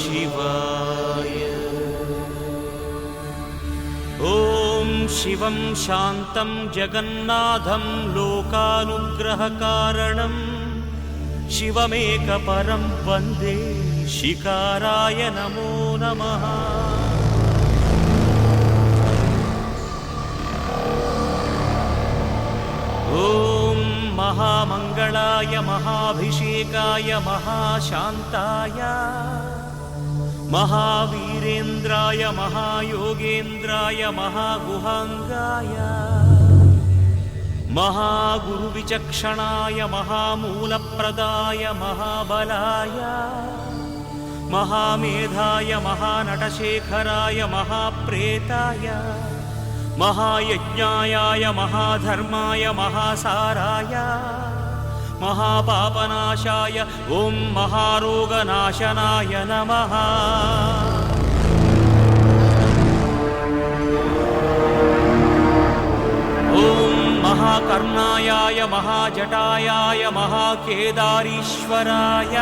शिवाय। ॐ शिवं शान्तं जगन्नाथं लोकानुग्रहकारणं शिवमेकपरं वन्दे शिकाराय नमो नमः। ॐ महामंगलाय महाभिषेकाय महाशान्ताय महावीरेन्द्राय महायोगेन्द्राय महागुहांगाय महागुरुविचक्षणाय महामूलप्रदाय महाबलाय महामेधाय महानटशेखराय महाप्रेताय महायज्ञाय महाधर्माय महासाराय महापापनाशाय ॐ महारोगनाशनाय नमः। ॐ महाकर्णायाय महाजटायाय महाकेदारीश्वराय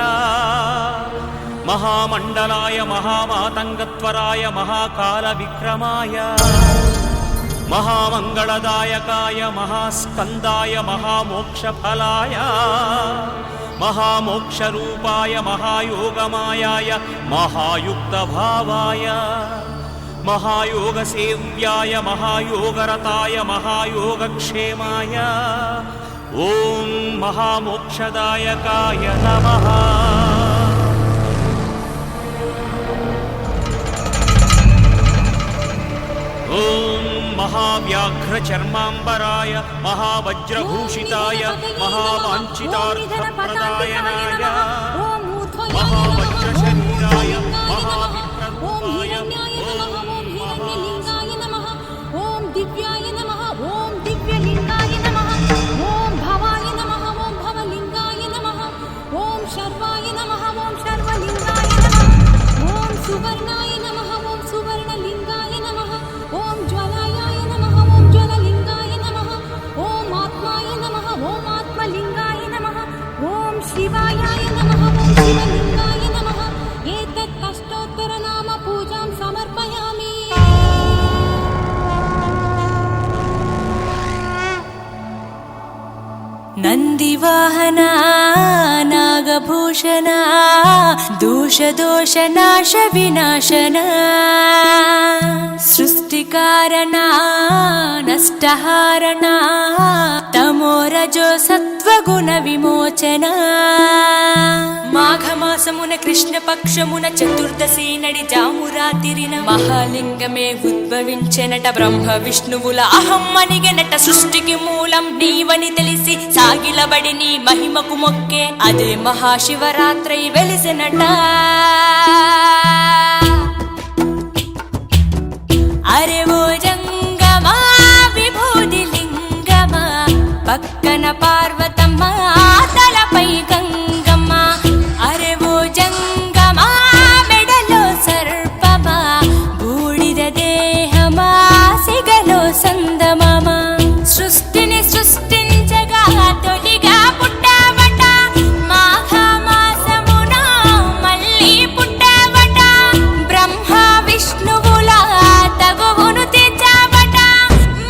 महामण्डलाय महामातङ्गत्वराय महाकालविक्रमाय महामंगलदायकाय महास्कंदाय महामोक्षफलाय महामोक्षरूपाय महायोगमायाय महायुक्तभावाय महायोगसेव्याय महायोगरताय महायोगक्षेमाय ॐ महामोक्षदायकाय नमः। ॐ महाव्याघ्रचर्माम्बराय महावज्रभूषिताय महावाञ्छितार्थप्रदायनाय महावज्रशरीराय महाविप्ररूपाय लिंगाय नमः। ओम दिव्याय नमः। ओम दिव्यलिंगाय नमः। ओम भवाय नमः। ओम भवलिंगाय नमः। ओम शर्वाय नमः। ओम शर्वलिंगाय नमः। ओम सुवर्णाय नमः। ओम सुवर्णलिंगाय नमः। ओम ज्वलाय नमः। ओम ज्वललिंगाय नमः। ओम आत्माय नमः। ओम आत्मलिंगाय नमः। ओम शिवाय नमः। ओम शिवलिंगाय नमः। एतत् अष्टोत्तर नाम पूजां समर्पयामि। नंदिवाहना नागभूषणा दोषनाश विनाशना सृष्टिकारणा नष्टहारणा तमोरजो सत्वगुण विमोचना। మాఘమాసమున కృష్ణపక్షమున చతుర్దశి నడి జామురాతిరిన మహాలింగమే ఉద్భవించెనట బ్రహ్మ విష్ణువుల అహం అనిగెనట సృష్టికి మూలం నీవని తెలిసి సాగిలబడి నీ మహిమకు మొక్కే అదే మహాశివరాత్రి వెలిసినట। అరే ఓ జంగమా విభూది లింగమా పక్కన పార్వతమ్మ తలపై గంగమ్మ। అరే ఓ జంగమా మెడలో సర్పమా బూడిద దేహమా సిగలో సందమమ। సృష్టిని సృష్టించగా తొలిగా పుట్టావట మాఘమాసమున మళ్ళీ పుట్టావట బ్రహ్మ విష్ణువుల తగువును తెచ్చావట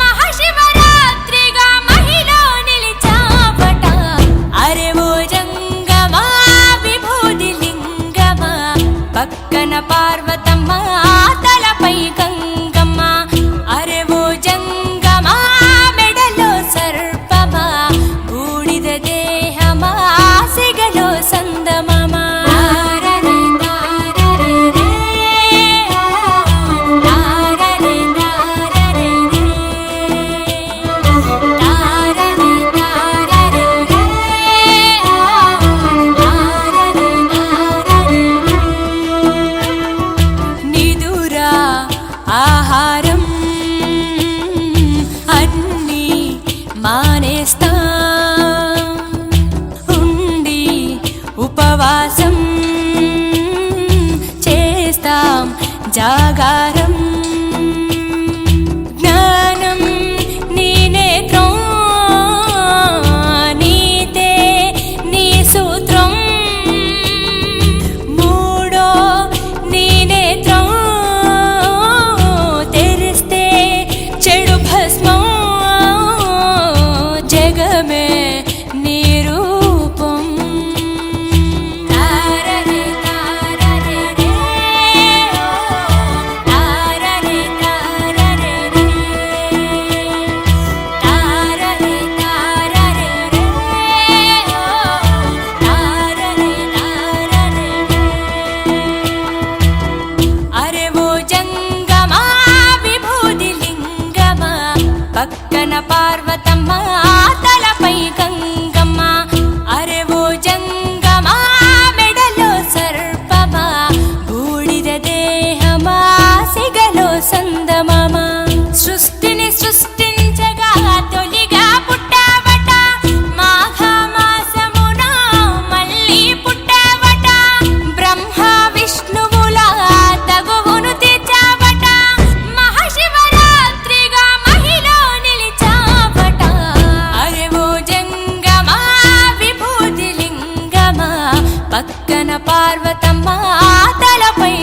మహాశివరాత్రిగా మహిలో నిలిచావట। అరే ఓ జంగమా విభూది లింగమా పక్కన పార్వతమ్మ తలపై గంగమ్మ। అరే ఓ జంగమా మెడలో సర్పమా బూడిద దేహమా సిగలో సందమమ। నిదురా ఆహారం అన్నీ మానేస్తా ఉండి ఉపవాసం చేస్తాం జాగారం జ్ఞానం నీ నేత్రం నీతే నీ సూత్రం మూడో పక్కన పార్వతమ్మ తలపై గంగమ్మ అరెవో జంగమా మెడలో సర్పమా బూడిద దేహమా సిగలో సందమమా సృష్టిని సృష్టించగా తొలిగా పుట్టావట మాఘమాసమున మళ్ళీ పుట్టావట బ్రహ్మ విష్ణువుల తగువును తీర్చావట మహాశివరాత్రిగా మహిలో నిలిచావట అరెవో జంగమా విభూతి లింగమా పక్కన పార్వతమ్మ తలపై